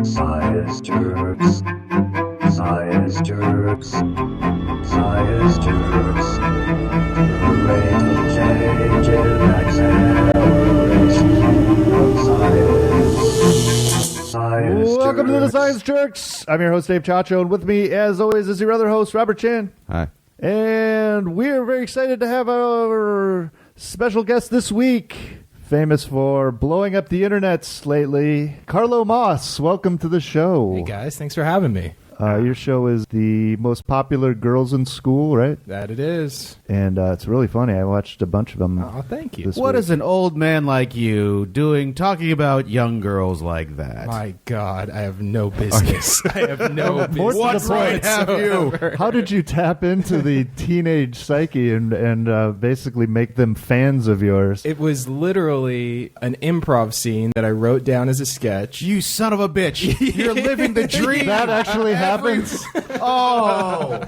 Science jerks. Science jerks. Science jerks. The rate of change in acceleration of science. Welcome to the Science Jerks. I'm your host, Dave Chacho, and with me, as always, is your other host, Robert Chan. Hi. And we're very excited to have our special guest this week, famous for blowing up the internets lately, Carlo Moss. Welcome to the show. Hey, guys. Thanks for having me. Your show is the most popular girls in school, right? That it is. And it's really funny. I watched a bunch of them. Oh, thank you. What is an old man like you doing talking about young girls like that? My God, I have no business. I have no business. What right have you? How did you tap into the teenage psyche and basically make them fans of yours? It was literally an improv scene that I wrote down as a sketch. You son of a bitch. You're living the dream. That actually happens. Oh,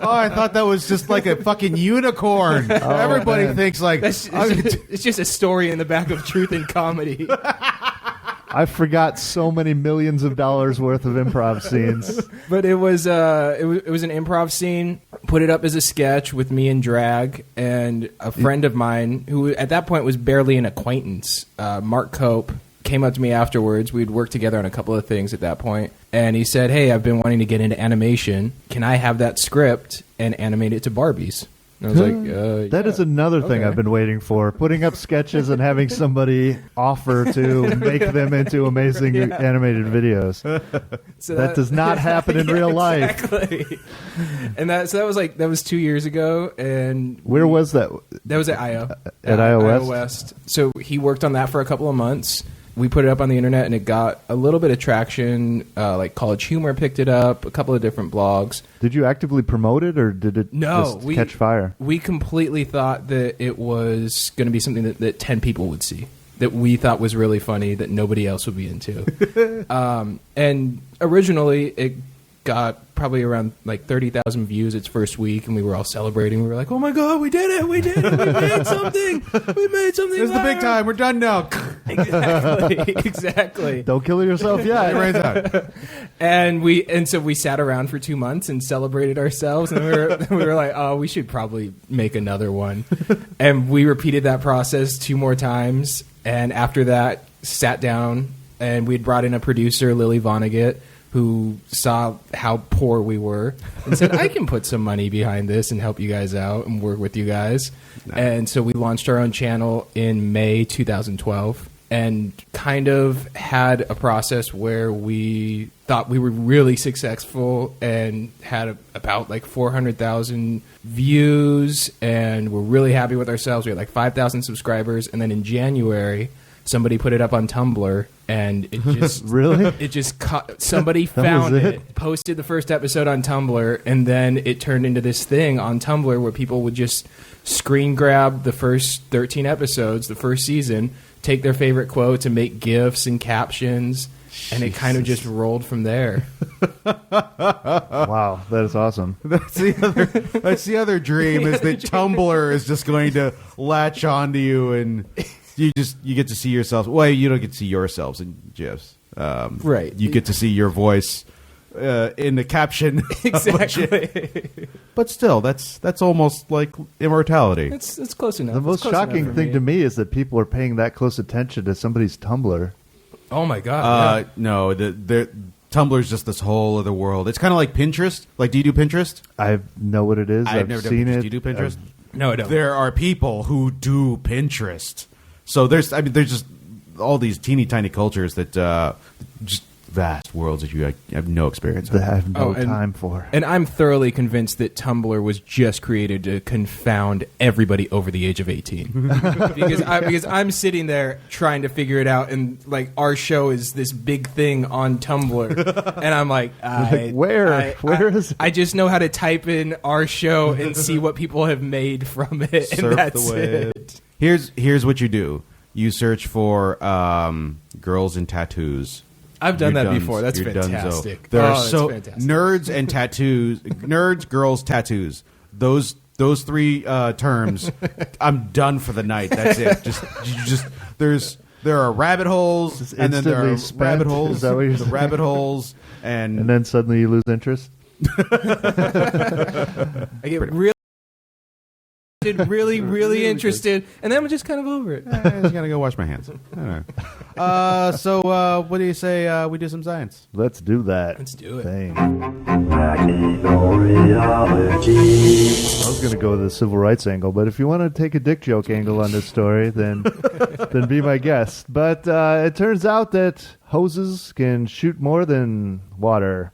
I thought that was just like a fucking unicorn. Everybody man. thinks like... It's just a story in the back of Truth and Comedy. I forgot so many millions of dollars worth of improv scenes. But it was an improv scene. Put it up as a sketch with me and drag, and a friend of mine who at that point was barely an acquaintance, Mark Cope, came up to me afterwards. We'd worked together on a couple of things at that point, and he said, "Hey, I've been wanting to get into animation. Can I have that script and animate it to Barbies?" And I was like, That is another thing Okay. I've been waiting for, putting up sketches and having somebody offer to make them into amazing animated videos. So That does not happen in real life. Exactly. And that was 2 years ago, and Where was that? that was at IO. At IO West? West. So he worked on that for a couple of months. We put it up on the internet, and it got a little bit of traction. Like College Humor picked it up, a couple of different blogs. Did you actively promote it, or did it No, just catch fire? We completely thought that it was going to be something that 10 people would see, that we thought was really funny, that nobody else would be into. And originally, it got probably around like 30,000 views its first week, and we were all celebrating. We were like, "Oh my God, we did it! We did it! We made something! We made something! This is the big time. We're done now. Exactly. Don't kill yourself yet. And so we sat around for 2 months and celebrated ourselves, and we were like, "Oh, we should probably make another one." And we repeated that process 2 more times, and after that, sat down, and we'd brought in a producer, Lily Vonnegut, who saw how poor we were and said, "I can put some money behind this and help you guys out and work with you guys." Nice. And so we launched our own channel in May 2012 and kind of had a process where we thought we were really successful and had about like 400,000 views, and we're really happy with ourselves. We had like 5,000 subscribers, and then in January, somebody put it up on Tumblr, and it just Really? it just somebody found it, posted the first episode on Tumblr, and then it turned into this thing on Tumblr where people would just screen grab the first 13 episodes, the first season, take their favorite quotes and make GIFs and captions, and it kind of just rolled from there. Wow, that is awesome. That's the other dream, is that Tumblr is just going to latch onto you, and you get to see yourself. Well, you don't get to see yourselves in GIFs. Right. You get to see your voice in the caption. Exactly. But still, that's almost like immortality. It's close enough. The most shocking thing to me is that people are paying that close attention to somebody's Tumblr. Oh my God. No, Tumblr's just this whole other world. It's kind of like Pinterest. Like, do you do Pinterest? I know what it is. I've never seen done Pinterest. it. Do you do Pinterest? No, I don't. There are people who do Pinterest. So there's just all these teeny tiny cultures that just vast worlds that you have no experience with. That I have no time for. And I'm thoroughly convinced that Tumblr was just created to confound everybody over the age of 18. because I'm sitting there trying to figure it out, and like our show is this big thing on Tumblr, and I'm like, where is it? I just know how to type in our show and see what people have made from it, Surf and that's the web. it. Here's what you do. You search for girls and tattoos. I've done You're that donezo. before. That's You're fantastic. Donezo. There are that's so fantastic. nerds and tattoos, nerds, girls, tattoos. Those three terms. I'm done for the night. That's it. Just there's there are rabbit holes, Just and then there are instantly rabbit spent. holes, Is that what you're the saying? rabbit holes, And then suddenly you lose interest. I get really interested, and then I'm just kind of over it. I just gotta go wash my hands. I don't know. So what do you say we do some science? Let's do that. Let's do it. Thing. Magnetorheology. I was going to go with the civil rights angle, but if you want to take a dick joke angle on this story, then be my guest. But it turns out that hoses can shoot more than water.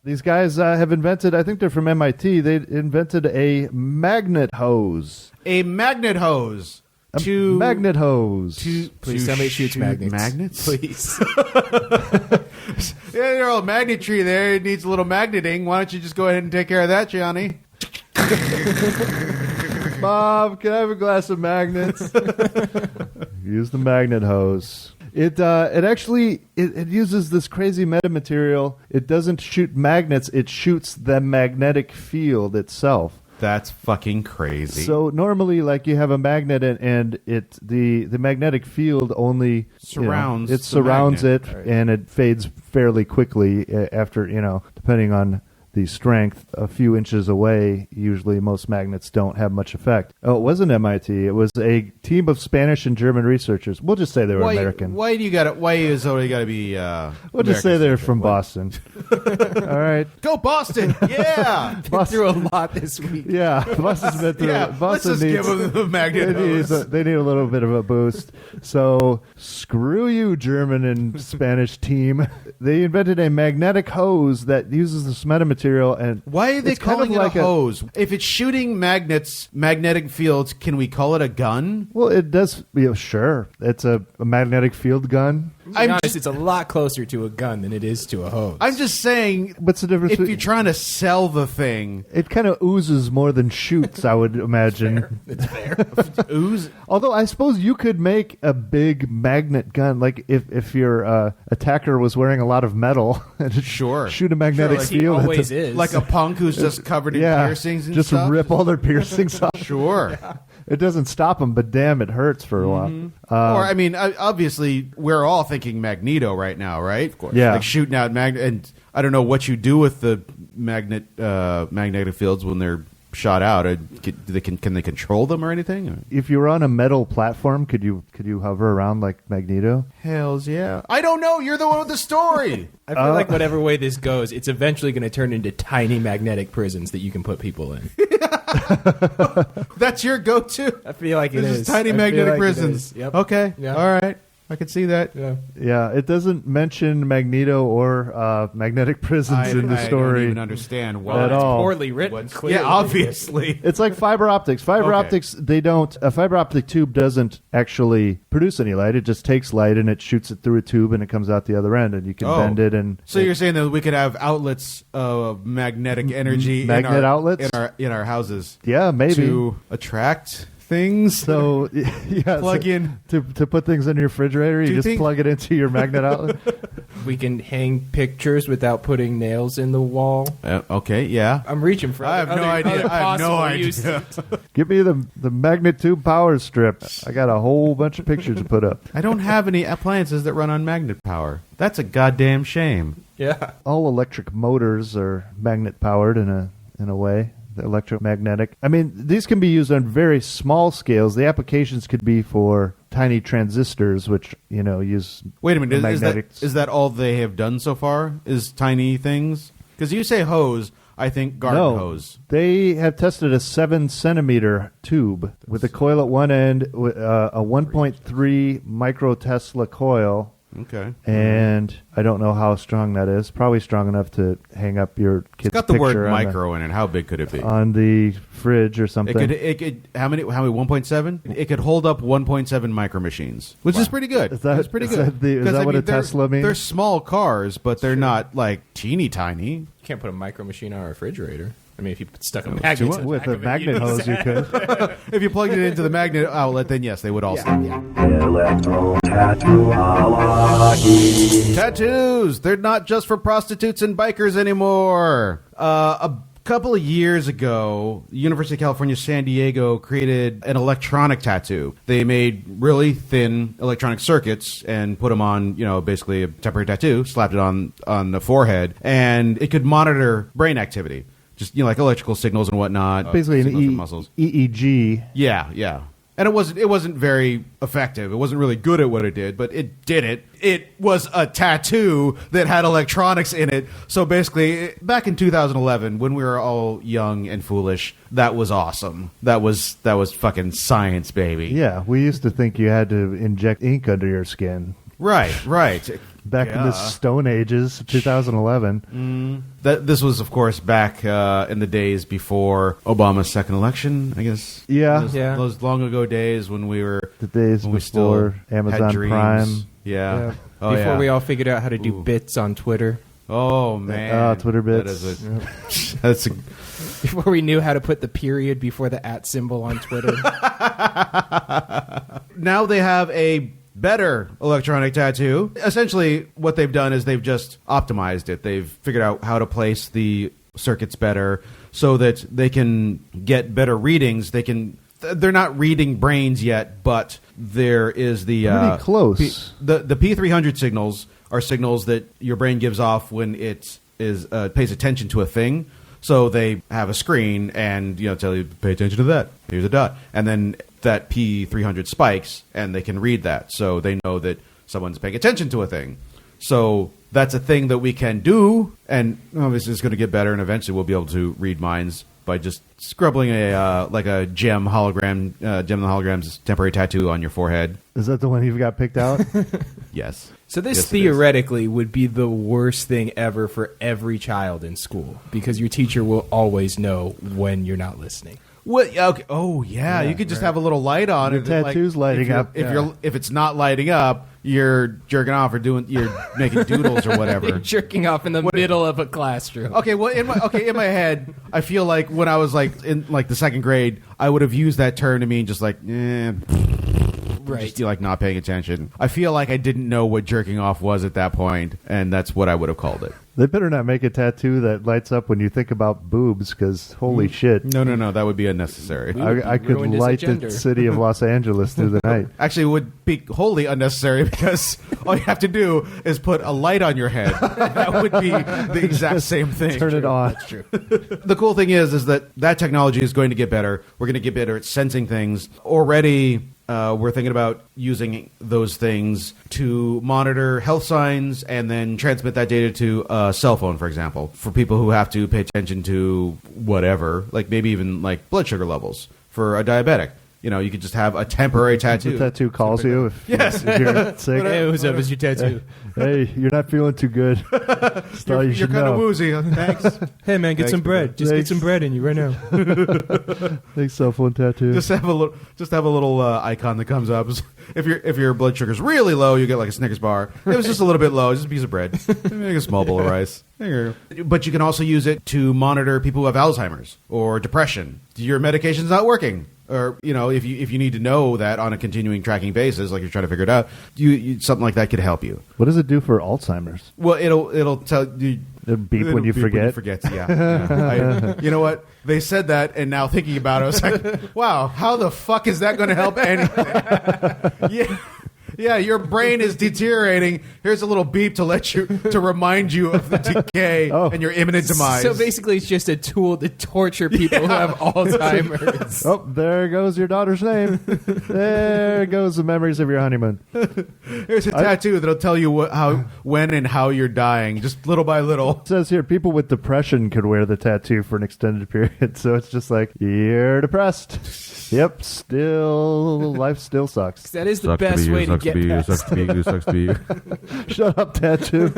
These guys have invented, I think they're from MIT, they invented a magnet hose. A magnet hose. Magnet hose. Please, somebody shoots shoot magnets. magnets? Please. Yeah, your old magnet tree there. It needs a little magneting. Why don't you just go ahead and take care of that, Johnny? Mom, can I have a glass of magnets? Use the magnet hose. It actually uses this crazy metamaterial. It doesn't shoot magnets. It shoots the magnetic field itself. That's fucking crazy. So normally, like, you have a magnet and the magnetic field only Surrounds it the surrounds magnet. it, and it fades fairly quickly after, depending on the strength, a few inches away. Usually most magnets don't have much effect. Oh, it wasn't MIT. It was a team of Spanish and German researchers. We'll just say they were American. Why is it got to be? We'll just say they're American-centric? from What? Boston. All right. Go Boston! Yeah, Been through a lot this week. Yeah, Boston's been through. yeah. Let's Boston just give them the magnet hose. they need a little bit of a boost. So screw you, German and Spanish team. They invented a magnetic hose that uses this metamaterial, and Why are they it's kind calling of it like a hose? If it's shooting magnetic fields, can we call it a gun? Well, it does. Sure, it's a magnetic field gun. To be honest, it's a lot closer to a gun than it is to a hose. I'm just saying, What's the difference? if you're trying to sell the thing, It kind of oozes more than shoots, I would imagine. It's fair. ooze. Although I suppose you could make a big magnet gun, like if your attacker was wearing a lot of metal, and just Sure. shoot a magnetic Sure, like He field. at always the- is. Like a punk who's just covered in Yeah, piercings and just stuff. rip all their piercings off. Sure. It doesn't stop them, but damn, it hurts for a while. Or, I mean, obviously, we're all thinking Magneto right now, right? Of course. Yeah. Like shooting out magnet. And I don't know what you do with the magnetic fields when they're shot out. Can they control them or anything? If you were on a metal platform, could you hover around like Magneto? Hells yeah. I don't know. You're the one with the story. I feel like whatever way this goes, it's eventually going to turn into tiny magnetic prisons that you can put people in. That's your go-to. I feel like it This is. is tiny I feel magnetic like it prisons. is. Yep. Okay. Yeah. All right. I can see that. Yeah. Yeah, it doesn't mention Magneto or magnetic prisons in the I story. don't even understand why. At It's all. poorly written. Clearly. Yeah, obviously. It's like fiber optics. Fiber Okay. optics, a fiber optic tube doesn't actually produce any light. It just takes light and it shoots it through a tube and it comes out the other end, and you can bend it. And So you're saying that we could have outlets of magnetic energy Magnet in our, outlets? in our houses yeah, maybe. to attract things. So yeah, Plug so in. to put things in your refrigerator. Do You you just think- plug it into your magnet outlet. We can hang pictures without putting nails in the wall. Okay, yeah. I'm reaching for I have no other idea. I have no possible idea. uses. Give me the magnet tube power strip. I got a whole bunch of pictures to put up. I don't have any appliances that run on magnet power. That's a goddamn shame. Yeah. All electric motors are magnet powered in a way. The electromagnetic. I mean, these can be used on very small scales. The applications could be for tiny transistors, which use. Wait a minute. magnetics. Is that all they have done so far? Is tiny things? Because you say hose, I think garden hose. They have tested a 7-centimeter tube with a coil at one end, with a 1.3 microtesla coil. Okay. And I don't know how strong that is. Probably strong enough to hang up your kid's It's got the word picture on micro in it. How big could it be? on the fridge or something. It could how many 1.7? It could hold up 1.7 micro machines, which is pretty good. Is that- That's pretty is good. that the- is 'Cause, that what a they're- Tesla means? They're small cars, but they're not like teeny tiny. You can't put a micro machine on a refrigerator. I mean, if you stuck a magnet in the With back a of it, magnet hose, you could. If you plugged it into the magnet outlet, then yes, they would all stop. Electrotattooology. Tattoos. They're not just for prostitutes and bikers anymore. A couple of years ago, University of California, San Diego created an electronic tattoo. They made really thin electronic circuits and put them on, basically a temporary tattoo, slapped it on the forehead, and it could monitor brain activity. Just, like electrical signals and whatnot. Basically signals from an muscles. EEG. Yeah. And it wasn't very effective. It wasn't really good at what it did, but it did it. It was a tattoo that had electronics in it. So basically, back in 2011, when we were all young and foolish, that was awesome. That was fucking science, baby. Yeah, we used to think you had to inject ink under your skin. Right. Back in the Stone Ages, 2011. This was, of course, back in the days before Obama's second election, I guess. Yeah. Those long ago days when we were... The days when we before still Amazon had dreams. Prime. Yeah. Before we all figured out how to do bits on Twitter. Oh, man. Twitter bits. That's a... Before we knew how to put the period before the @ symbol on Twitter. Now they have a better electronic tattoo. Essentially, what they've done is they've just optimized it. They've figured out how to place the circuits better so that they can get better readings. They're not reading brains yet, but there is the pretty close. The P300 signals are signals that your brain gives off when it pays attention to a thing. So they have a screen and tell you, pay attention to that. Here's a dot, and then that P300 spikes, and they can read that, so they know that someone's paying attention to a thing. So that's a thing that we can do, and obviously it's going to get better, and eventually we'll be able to read minds by just scribbling a gem in the hologram's temporary tattoo on your forehead. Is that the one you've got picked out? Yes. So this Yes, theoretically would be the worst thing ever for every child in school, because your teacher will always know when you're not listening. What? Okay. Oh, yeah. You could just have a little light on Your it. tattoo's lighting up. If it's not lighting up, you're jerking off or you're making doodles or whatever. You're jerking off in the middle of a classroom. Okay. Well, in my head, I feel like when I was in the second grade, I would have used that term to mean just Right. Just not paying attention. I feel like I didn't know what jerking off was at that point, and that's what I would have called it. They better not make a tattoo that lights up when you think about boobs, because holy shit. No, that would be unnecessary. I could ruined his light the agenda. city of Los Angeles through the night. Actually, it would be wholly unnecessary because all you have to do is put a light on your head. That would be the exact same thing. Turn it on. That's true. The cool thing is that technology is going to get better. We're going to get better at sensing things. Already, we're thinking about using those things to monitor health signs and then transmit that data to a cell phone, for example, for people who have to pay attention to whatever, like maybe even like blood sugar levels for a diabetic. You could just have a temporary tattoo. The tattoo calls you if you're sick. Hey, who's up? Is your tattoo? Hey, you're not feeling too good. You're kind of woozy. Thanks. Hey, man, get Thanks, some bread. Just thanks. get some bread in you right now. Thanks, cell phone tattoo. Just have a little icon that comes up. If your blood sugar's really low, you get like a Snickers bar. If it's just a little bit low, just a piece of bread, make a small bowl of rice. But you can also use it to monitor people who have Alzheimer's or depression. Your medication's not working, or if you need to know that on a continuing tracking basis, like you're trying to figure it out, you something like that could help you. What does it do for Alzheimer's? Well, it'll tell you. It'll beep when you forget. Yeah. You know what? They said that, and now thinking about it, I was like, wow, how the fuck is that going to help anything? Yeah, your brain is deteriorating. Here's a little beep to remind you of the decay and your imminent demise. So basically, it's just a tool to torture people who have Alzheimer's. Oh, there goes your daughter's name. There goes the memories of your honeymoon. Here's a tattoo that'll tell you when and how you're dying, just little by little. It says here, people with depression could wear the tattoo for an extended period. So it's just like, you're depressed. Yep, life still sucks. That is the best way to get past. Sucks to be you. Sucks to be you. Shut up, tattoo.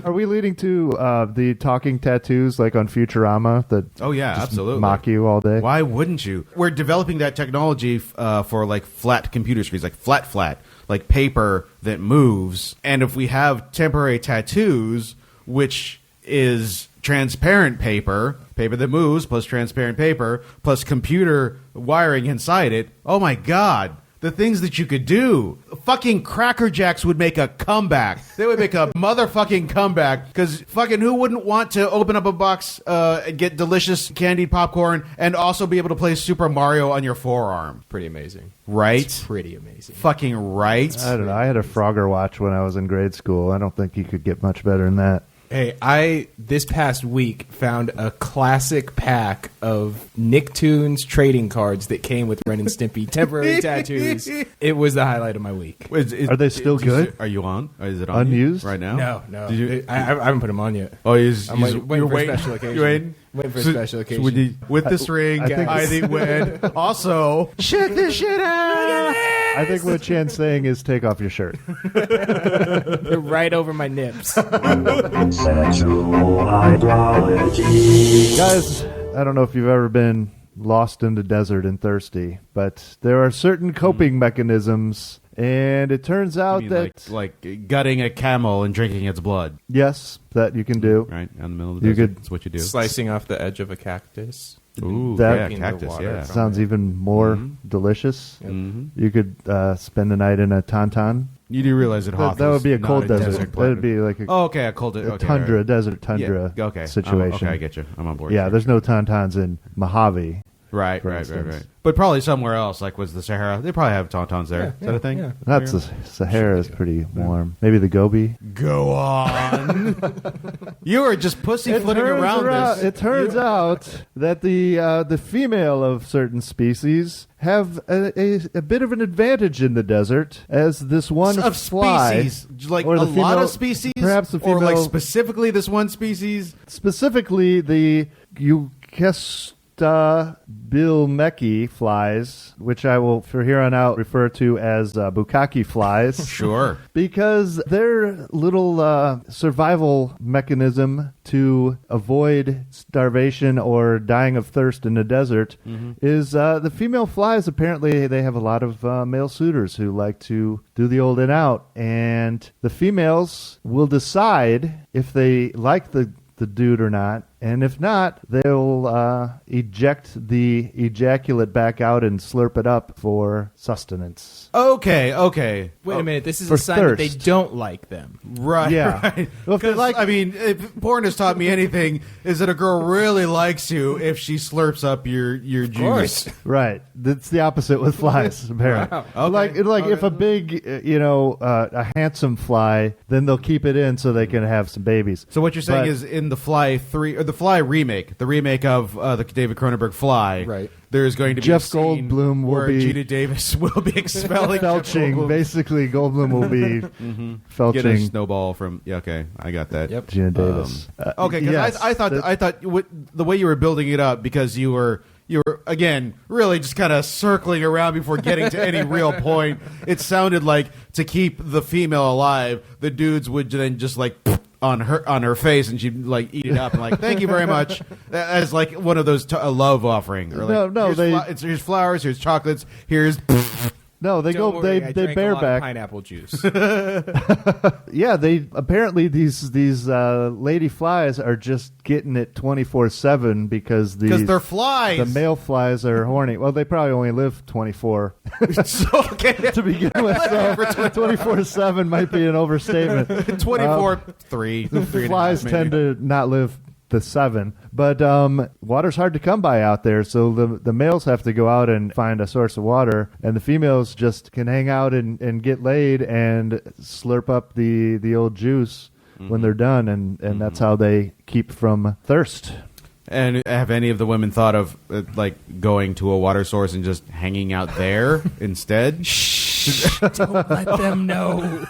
Are we leading to the talking tattoos like on Futurama that Oh, yeah, just absolutely. mock you all day? Why wouldn't you? We're developing that technology for like flat computer screens, like flat, like paper that moves. And if we have temporary tattoos, which is transparent paper that moves, plus transparent paper, plus computer wiring inside it, oh my God. the things that you could do. Fucking Cracker Jacks would make a comeback. They would make a motherfucking comeback because fucking who wouldn't want to open up a box and get delicious candied popcorn and also be able to play Super Mario on your forearm? Pretty amazing. Right? It's pretty amazing. Fucking right. I don't know. I had a Frogger watch when I was in grade school. I don't think you could get much better than that. Hey, I this past week found a classic pack of Nicktoons trading cards that came with Ren and Stimpy temporary tattoos. It was the highlight of my week. Are they still good? Are you on? Is it on Unused? you right now? No. Did you, I haven't put them on yet. oh, I'm waiting for a special occasion. You're waiting? Waiting for a special occasion. With this ring, I think when also check this shit out. I think what Chan's saying is take off your shirt. They're right over my nips. Sexual hydrology. Guys, I don't know if you've ever been lost in the desert and thirsty, but there are certain coping mechanisms, and it turns I out mean, that like gutting a camel and drinking its blood, yes, that you can do. right? In the middle of the You desert. could- That's what you do. Slicing off the edge of a cactus. Ooh, that- yeah, in the cactus, water. yeah. Sounds even more delicious. Mm-hmm. You could spend the night in a tauntaun. You do realize that That, Hoth that would is be a not cold desert. desert That would planet. be like a, Oh, okay, a cold a okay, tundra, right. desert tundra Yeah, okay. situation. Okay, I get you. I'm on board. Yeah, Sure. there's no tauntauns in Mojave. Right, for right. instance. But probably somewhere else, like was the Sahara. They probably have tauntauns there. Is that a thing? Yeah. That's the Sahara is pretty warm. Maybe the Gobi. Go on. You are just pussyfooting around this. It turns out that the female of certain species have a bit of an advantage in the desert, as this one of fly, species, like or a the lot female- of species, perhaps the or like female- specifically this one species. specifically the Bilmeki flies, which I will, for here on out, refer to as bukkake flies. Sure. Because their little survival mechanism to avoid starvation or dying of thirst in the desert is the female flies. Apparently, they have a lot of male suitors who like to do the old and out, and the females will decide if they like the dude or not, and if not, they'll eject the ejaculate back out and slurp it up for sustenance. Okay. Wait a minute. This is For a sign that they thirst. don't like them. Right. Yeah. Right. Well, if they 'Cause, like- I mean, if porn has taught me anything, is that a girl really likes you if she slurps up your juice. course. Right. That's the opposite with flies, apparently. Wow. Okay. Like if a big, a handsome fly, then they'll keep it in so they can have some babies. So what you're saying But- is in the Fly 3 or the Fly remake, the remake of the David Cronenberg Fly, Right. There's going to be Jeff a scene Goldblum will where be- Gina Davis will be expelling Jeff Felching. Goldblum. Basically, Goldblum will be Get a felching snowball from. Yeah, okay, I got that. Yep. Gina Davis. Okay, because yes, I thought the way you were building it up, because you were again really just kind of circling around before getting to any real point. It sounded like to keep the female alive, the dudes would then just like on her face, and she'd like eat it up and like thank you very much, as like one of those a love offering. Or like, No, here's flowers, here's chocolates, here's. No, they Don't go. worry, I They drank a lot of bareback. pineapple juice. Yeah, they apparently these lady flies are just getting it 24/7 because They're flies. the male flies are horny. Well, they probably only live 24 So, okay. to begin with. So 24/7 might be an overstatement. 24, 3. The flies tend to not live the 7, but water's hard to come by out there, so the males have to go out and find a source of water, and the females just can hang out and get laid and slurp up the old juice when they're done, and that's how they keep from thirst. And have any of the women thought of like going to a water source and just hanging out there instead? Don't let them know.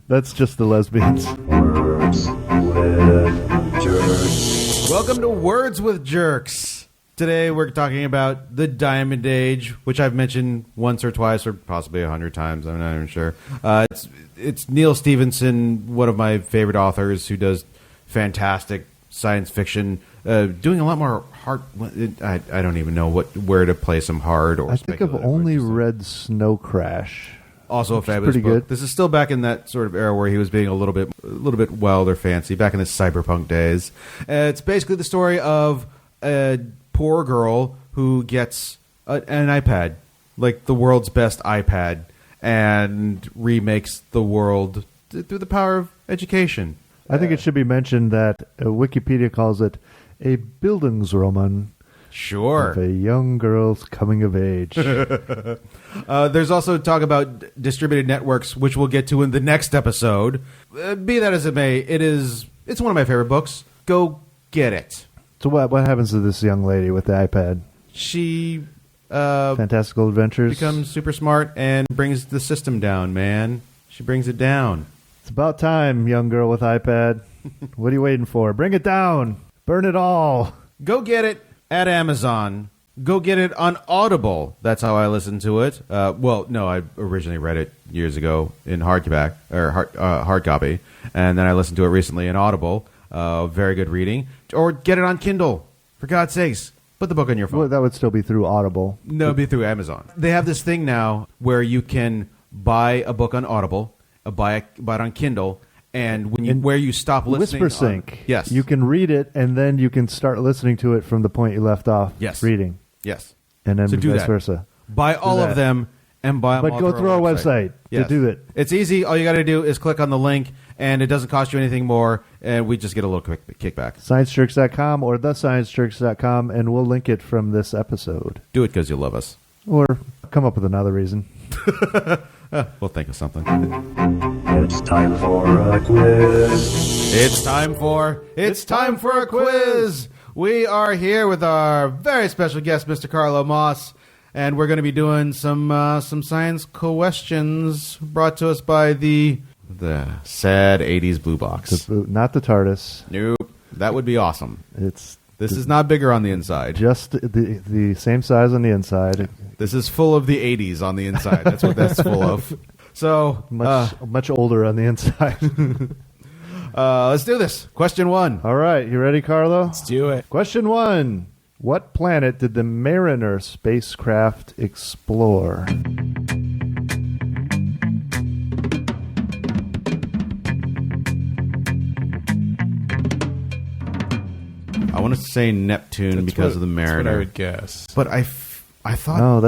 That's just the lesbians. Words with jerks. Welcome to Words with Jerks. Today we're talking about the Diamond Age, which I've mentioned once or twice or possibly 100 times. I'm not even sure. It's Neil Stephenson, one of my favorite authors, who does fantastic science fiction, doing a lot more hard. I don't even know where to place him hard or. I think I've speculative, only or just- read Snow Crash. Also a Which is fabulous pretty book. good. This is still back in that sort of era where he was being a little bit wild or fancy, back in the cyberpunk days. It's basically the story of a poor girl who gets an iPad like the world's best iPad and remakes the world through the power of education. I think it should be mentioned that Wikipedia calls it a Bildungsroman Sure. of a young girl's coming of age. There's also talk about distributed networks, which we'll get to in the next episode. Be that as it may, it's one of my favorite books. Go get it. So what happens to this young lady with the iPad? She Fantastical Adventures? becomes super smart and brings the system down, man. She brings it down. It's about time, young girl with iPad. What are you waiting for? Bring it down. Burn it all. Go get it at Amazon. Go get it on Audible. That's how I listened to it. Well, no, I originally read it years ago in hardback or hard copy, and then I listened to it recently in Audible. Very good reading. Or get it on Kindle. For God's sakes, put the book on your phone. Well, that would still be through Audible. No, it'd be through Amazon. They have this thing now where you can buy a book on Audible, buy it on Kindle, and where you stop listening. Whisper Sync. Yes. You can read it, and then you can start listening to it from the point you left off reading. Yes. And then So do vice that. versa. Buy all of them and buy them But all go through our website to Yes. do it. It's easy. All you got to do is click on the link, and it doesn't cost you anything more, and we just get a little quick kickback. ScienceJerks.com or thesciencejerks.com, and we'll link it from this episode. Do it because you love us. Or come up with another reason. We'll think of something. It's time for a quiz. It's time for a quiz. We are here with our very special guest, Mr. Carlo Moss, and we're going to be doing some science questions brought to us by the sad 80s blue box. Not the TARDIS. Nope, that would be awesome. It's This is not bigger on the inside. just the same size on the inside. This is full of the 80s on the inside. That's what that's full of. So, Much older on the inside. let's do this. Question 1. All right, you ready, Carlo? Let's do it. Question 1. What planet did the Mariner spacecraft explore? I want to say Neptune because of the Mariner. That's what I would guess. But I thought No,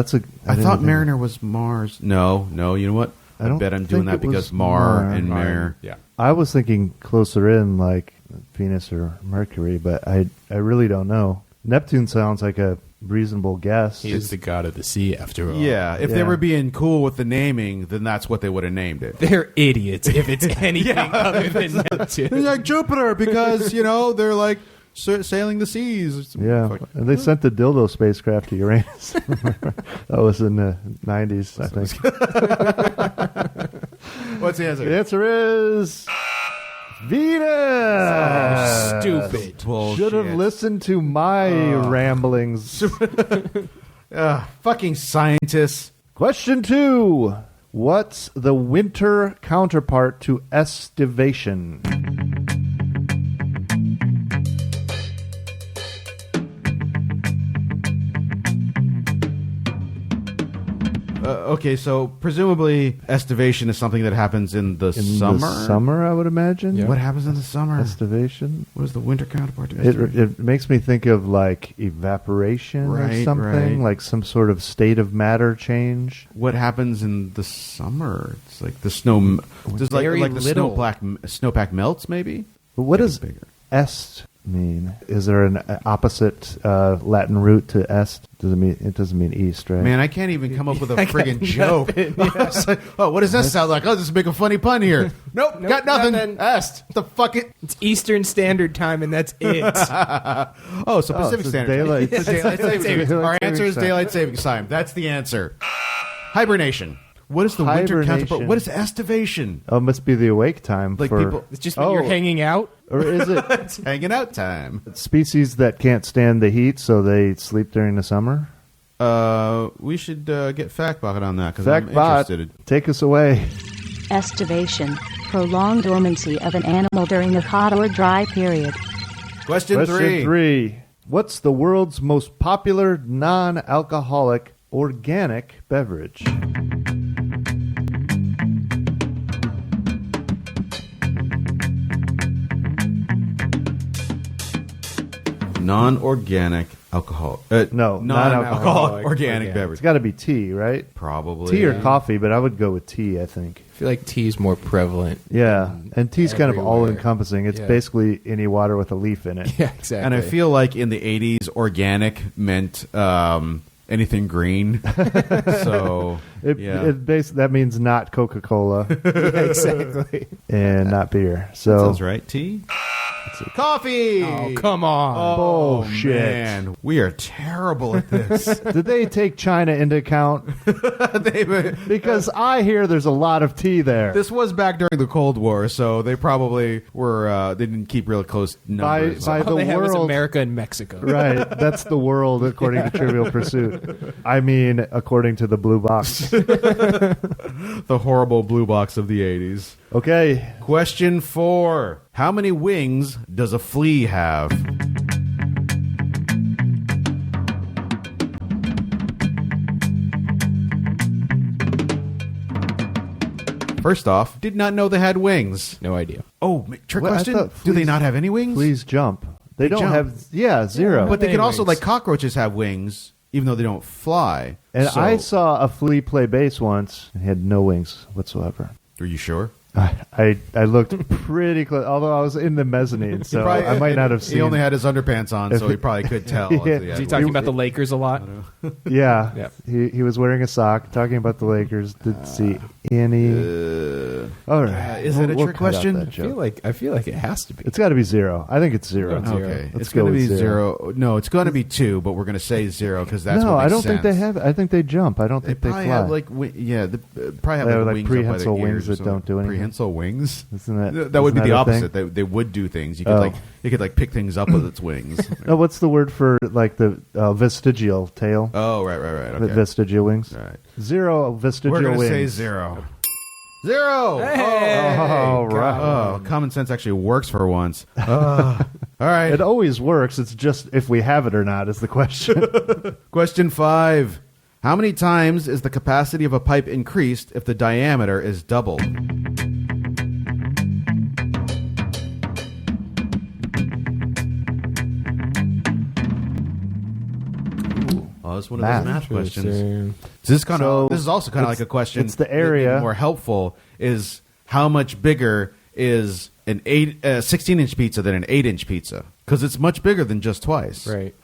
I thought Mariner was Mars. No, you know what? I I don't bet I'm doing think that it was because Mar Mar. and Mare. Yeah. I was thinking closer in, like Venus or Mercury, but I really don't know. Neptune sounds like a reasonable guess. He is the god of the sea, after all. Yeah, if they Yeah. were being cool with the naming, then that's what they would have named it. They're idiots if it's anything other than Neptune. They're like Jupiter because, they're like sailing the seas. Yeah, and they sent the dildo spacecraft to Uranus. That was in the 90s, I think. What's the answer? The answer is Venus. Stupid. Should have listened to my ramblings. Fucking scientists. Question 2. What's the winter counterpart to estivation? Okay, so presumably estivation is something that happens in the In summer. the summer, I would imagine. Yeah. What happens in the summer? Estivation. What is the winter counterpart to estivation? It makes me think of like evaporation or Right, something, right. like some sort of state of matter change. What happens in the summer? It's like the snow. Does Very like the little. snowpack melts? Maybe. But what Getting does bigger. est mean? Is there an opposite Latin root to est? Does it mean? It doesn't mean east, right? Man, I can't even come up with a I got friggin' joke. I was like, oh, what does that sound like? Oh, just make a funny pun here. Nope, got nothing. nothing. Est. The fuck it. It's Eastern Standard Time, and that's it. Oh, so Pacific it's Standard daylight. Time. It's daylight savings time. Our Daylight answer is savings time. daylight savings time. That's the answer. Hibernation. What is the winter Hibernation. counterpart? What is estivation? Oh, it must be the awake time Like for people- It's just when you're hanging out. or is it It's hanging out time. species that can't stand the heat, so they sleep during the summer? We should get FactBot on that because I'm Factbot, interested. take us away. Estivation, prolonged dormancy of an animal during a hot or dry period. Question Question 3. What's the world's most popular non-alcoholic organic beverage? Non-organic alcohol. No, non-alcoholic organic It's beverage. got to be tea, right? Probably. Tea or coffee, but I would go with tea, I think. I feel like tea is more prevalent. Yeah, and tea's kind of everywhere. all-encompassing. It's Yeah. basically any water with a leaf in it. Yeah, exactly. And I feel like in the 80s, organic meant anything green. So, yeah. That means not Coca-Cola yeah, exactly. and not beer. So Sounds right. Tea? Coffee! Oh, come on. Oh, Bullshit. man. We are terrible at this. did they take China into account? Because I hear there's a lot of tea there. This was back during the Cold War, so they probably were. They didn't keep real close numbers. By All the they have is world, America and Mexico. right? That's the world according to Trivial Pursuit. I mean, according to the blue box. The horrible blue box of the 80s. Okay, Question 4. How many wings does a flea have? First off, did not know they had wings. No idea. Oh, trick Well, I question? thought Do they fleas- not have any wings? please jump. They don't jump. have, zero. But they Many can also, wings. like cockroaches, have wings, even though they don't fly. And So- I saw a flea play bass once and had no wings whatsoever. Are you sure? I looked pretty close, although I was in the mezzanine, so I might not have seen. He only had his underpants on, so he probably could tell. Yeah. if he had Is he wings. talking about the Lakers a lot? Yeah, Yep. he was wearing a sock, talking about the Lakers. Didn't see any. All right, is that a trick cut out question? that I feel like it has to be. It's got to be zero. I think it's zero. Zero. Okay, Let's it's go going to with be zero. zero. No, it's going to be 2, but we're going to say 0 because that's No, what makes I don't think they sense. have. I think they jump. I don't They think they probably fly. have like probably have They have, like, like, wings prehensile up by their wings ears or that don't something. do anything. Prehensile wings. Isn't That would be isn't the a thing? opposite. They would do things. You could Oh. you could like pick things up with its wings. No, what's the word for like the vestigial tail? Oh, right. The Okay. vestigial wings. All right. Zero vestigial We're going to wings. say 0. 0. Oh, right. Oh, common sense actually works for once. All right. It always works. It's just if we have it or not is the question. Question 5. How many times is the capacity of a pipe increased if the diameter is doubled? Oh, this is one of Math. those math questions. Interesting. So this is kind So of this is also kind of like a question. it's the that may be area. more helpful is how much bigger is an 16-inch pizza than an 8-inch pizza because it's much bigger than just twice. Right.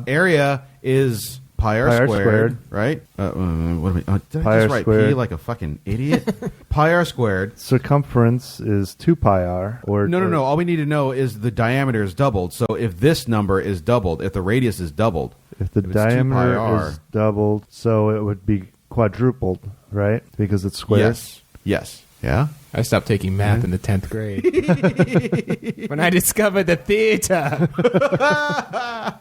Area is pi r Pi r squared, squared. right? What am I, did Pi I r just write squared. p like a fucking idiot? Pi r squared. Circumference is 2 pi r. Or No. All we need to know is the diameter is doubled. So if this number is doubled, if the radius is doubled, If the if it's 2 pi diameter r, is doubled, so it would be quadrupled, right? Because it's squared. Yes. Yeah. I stopped taking math in the 10th grade. When I discovered the theater.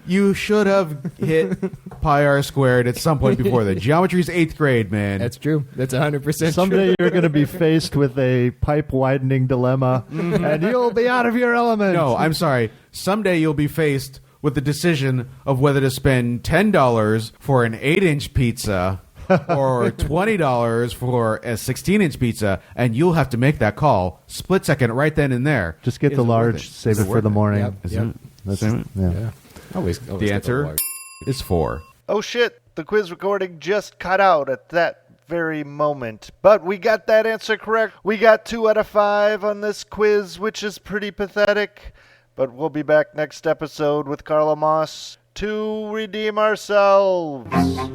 You should have hit pi r squared at some point before that. Geometry's 8th grade, man. That's true. That's 100% Someday true. you're going to be faced with a pipe widening dilemma, and you'll be out of your element. No, I'm sorry. Someday you'll be faced with the decision of whether to spend $10 for an 8-inch pizza or $20 for a 16-inch pizza, and you'll have to make that call split second right then and there. Just get Is the it worth large, it? save Is it for worth the it? morning. Yep. Isn't it? That's, Isn't it? yeah. Yeah. Always The get the answer large. is 4. Oh shit, the quiz recording just cut out at that very moment. But we got that answer correct. We got 2 out of 5 on this quiz, which is pretty pathetic. But we'll be back next episode with Carlo Moss to redeem ourselves.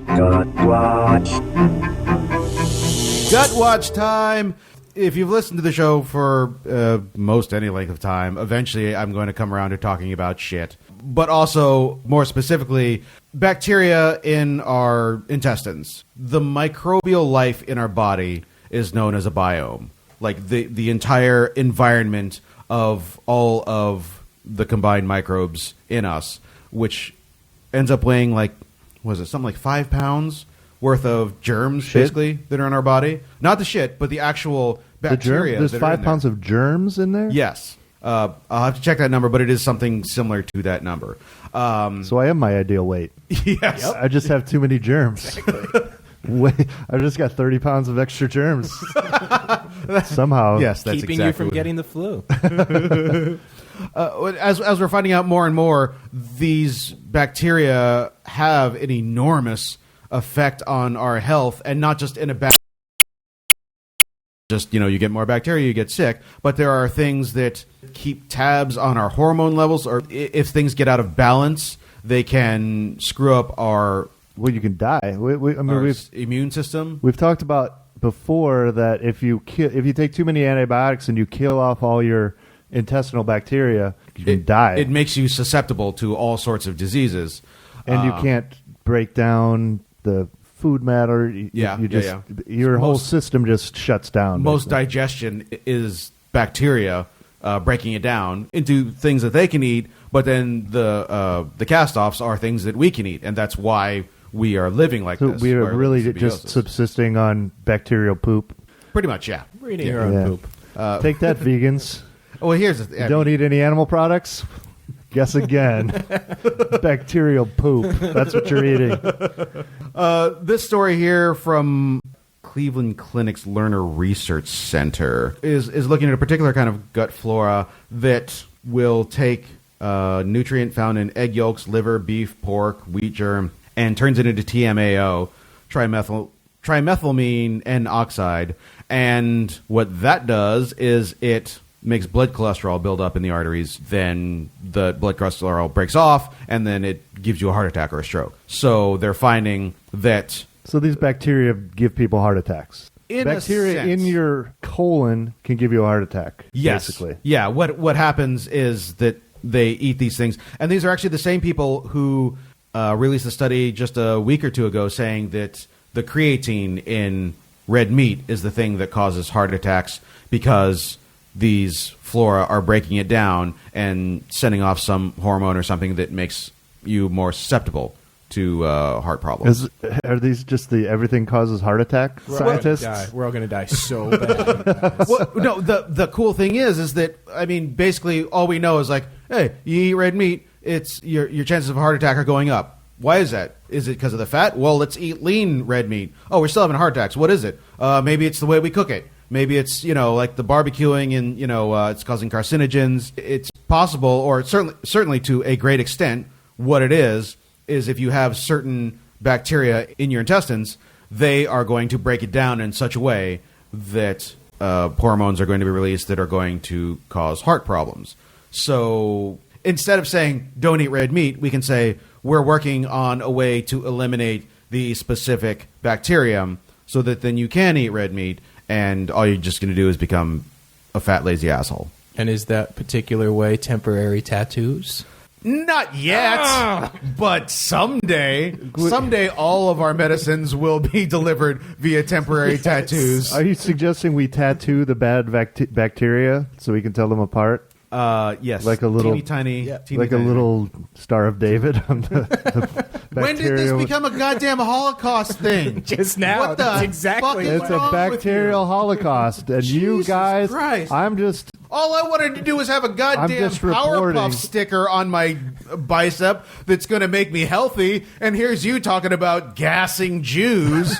Gut watch. Gut watch time. If you've listened to the show for most any length of time, eventually I'm going to come around to talking about shit. But also, more specifically, bacteria in our intestines. The microbial life in our body is known as a biome. Like the entire environment of all of the combined microbes in us, which ends up weighing like, what is it, something like 5 pounds worth of germs, Shit? basically, that are in our body. Not the shit, but the actual The bacteria. there's that are 5 in pounds there. of germs in there? Yes. I'll have to check that number, but it is something similar to that number. So I am my ideal weight. Yes. I just have too many germs. Wait, I just got 30 pounds of extra germs. Somehow. Yes, that's Keeping exactly you from what- getting the flu. as we're finding out more and more, these bacteria have an enormous effect on our health, and not just in a bad. Just, you get more bacteria, you get sick, but there are things that keep tabs on our hormone levels, or if things get out of balance, they can screw up our Well, you can die. We've immune system. We've talked about before that if you take too many antibiotics and you kill off all your intestinal bacteria, you can die. It makes you susceptible to all sorts of diseases. And you can't break down the food matter. Your whole system just shuts down. Most digestion is bacteria breaking it down into things that they can eat, but then the cast-offs are things that we can eat, and that's why we are living like this. We are really just subsisting on bacterial poop. Pretty much, yeah. We're eating our own poop. Take that, vegans. Well, here's the thing. Don't eat any animal products? Guess again. Bacterial poop. That's what you're eating. This story here from Cleveland Clinic's Lerner Research Center is looking at a particular kind of gut flora that will take nutrient found in egg yolks, liver, beef, pork, wheat germ, and turns it into TMAO, trimethylamine N oxide. And what that does is it makes blood cholesterol build up in the arteries. Then the blood cholesterol breaks off, and then it gives you a heart attack or a stroke. So they're finding that... So these bacteria give people heart attacks. Bacteria in your colon can give you a heart attack, basically. Yeah, what happens is that they eat these things. And these are actually the same people who released a study just a week or two ago saying that the creatine in red meat is the thing that causes heart attacks because these flora are breaking it down and sending off some hormone or something that makes you more susceptible to heart problems. Are these just the everything causes heart attack scientists? We're all going to die so bad. Well, no, the cool thing is that, I mean, basically all we know is like, hey, you eat red meat, it's your chances of a heart attack are going up. Why is that? Is it because of the fat? Well, let's eat lean red meat. Oh, we're still having heart attacks. What is it? Maybe it's the way we cook it. Maybe it's, like the barbecuing and, it's causing carcinogens. It's possible, or certainly to a great extent, what it is if you have certain bacteria in your intestines, they are going to break it down in such a way that hormones are going to be released that are going to cause heart problems. So instead of saying don't eat red meat, we can say we're working on a way to eliminate the specific bacterium so that then you can eat red meat, and all you're just going to do is become a fat, lazy asshole. And is that particular way temporary tattoos? Not yet, but someday all of our medicines will be delivered via temporary tattoos. Are you suggesting we tattoo the bad bacteria so we can tell them apart? Yes. Like a little teeny a tiny. little Star of David on the bacteria. When did this become a goddamn Holocaust thing? Just now. What the That's exactly fuck is It's a wrong with bacterial you? holocaust, and you Jesus guys, Christ. all I wanted to do was have a goddamn just reporting. Powerpuff sticker on my bicep that's going to make me healthy, and here's you talking about gassing Jews.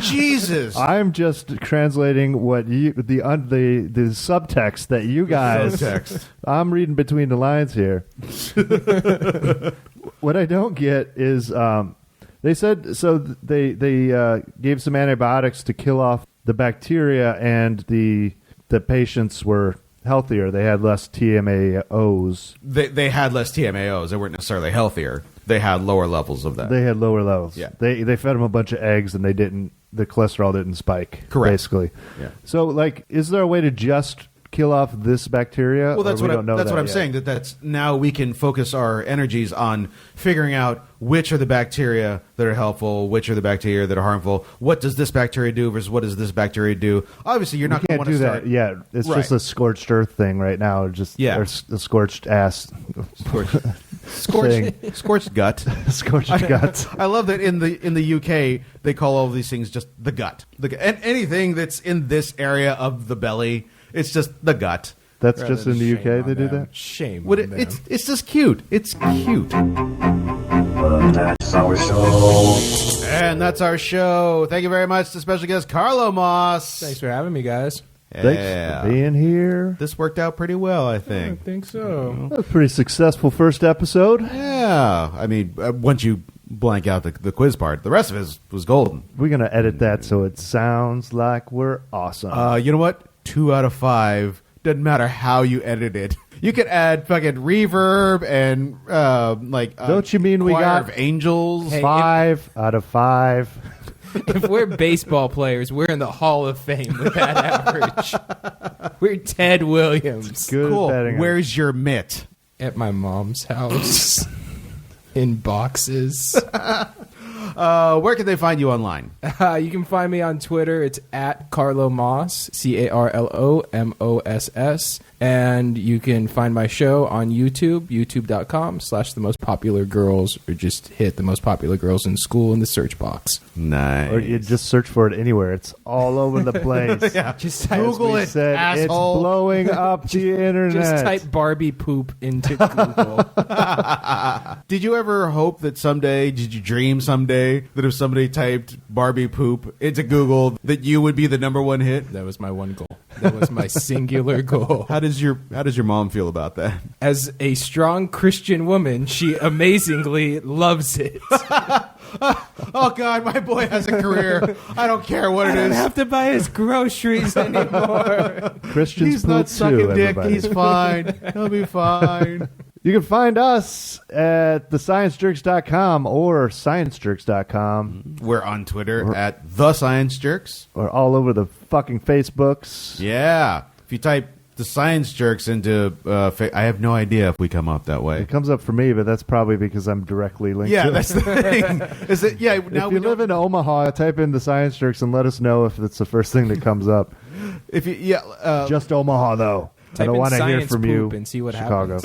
Jesus. I'm just translating what the subtext that you guys. Subtext. I'm reading between the lines here. What I don't get is they said so they gave some antibiotics to kill off the bacteria, and the patients were healthier. They had less TMAOs. They had less TMAOs. They weren't necessarily healthier. They had lower levels of that. They had lower levels. Yeah. They fed them a bunch of eggs, and the cholesterol didn't spike. Correct. Basically. Yeah. So, is there a way to just kill off this bacteria? Well, that's what I'm yet? saying. That's now we can focus our energies on figuring out which are the bacteria that are helpful, which are the bacteria that are harmful. What does this bacteria do versus what does this bacteria do? Obviously, you're not going to want to start. That yet. It's Right. just a scorched earth thing right now. Or a scorched ass. Scorched gut. Scorched guts. I love that in the UK they call all of these things just the gut. And anything that's in this area of the belly, it's just the gut. That's just in the UK they do that? Shame What on them. it's just cute. It's cute. That's our show. And that's our show. Thank you very much to special guest Carlo Moss. Thanks for having me, guys. Thanks for being here. This worked out pretty well, I I think. think so. A pretty successful first episode. Yeah. I mean, once you blank out the quiz part, the rest of it was golden. We're going to edit that so it sounds like we're awesome. You know what? 2 out of 5. Doesn't matter how you edit it. You could add fucking reverb and Don't you mean we choir got of angels? Hey, 5 out of 5. If we're baseball players, we're in the Hall of Fame with that average. We're Ted Williams Good Cool. betting. Where's your mitt? at my mom's house in boxes. Where can they find you online? You can find me on Twitter. It's at Carlo Moss, CarloMoss. And you can find my show on YouTube, youtube.com/The Most Popular Girls, or just hit The Most Popular Girls in School in the search box. Nice. Or you just search for it anywhere. It's all over the place. Yeah. Just type, Google We it, said asshole. it's blowing up the internet. just type Barbie poop into Google. Did you ever hope that someday, did you dream someday that if somebody typed Barbie poop into Google that you would be the #1 hit? That was my one goal. That was my singular goal. How does your mom feel about that? As a strong Christian woman, she amazingly loves it. Oh God, my boy has a career. I don't care what I it don't is. have to buy his groceries anymore. Christians He's not poop sucking too, dick. everybody. He's fine. He'll be fine. You can find us at thesciencejerks.com or sciencejerks.com We're on Twitter at The Science Jerks. or all over the fucking Facebooks. Yeah. If you type The Science Jerks into I have no idea if we come up that way. It comes up for me, but that's probably because I'm directly linked Yeah, to that's it. the thing. Is it? Yeah. Now If you live in Omaha, type in the Science Jerks and let us know if it's the first thing that comes up. if you Just Omaha, though. I Type don't in want to hear science from you, poop and see what Chicago.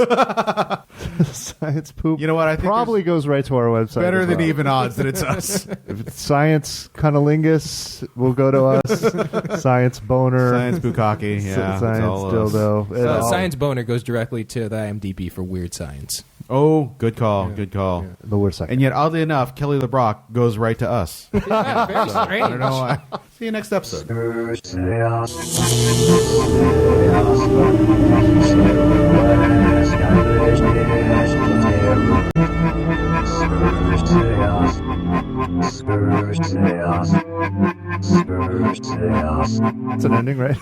Science poop. You know what? I think probably goes right to our website. better as than well. even odds that it's us. If it's science cunnilingus, will go to us. Science boner. Science bukkake. Yeah. Science it's all us. dildo. It all- Science Boner goes directly to the IMDb for Weird Science. Oh, good call. Good call. The worst second. And yet, oddly enough, Kelly LeBrock goes right to us. Very I don't know why. See you next episode. It's an ending, right?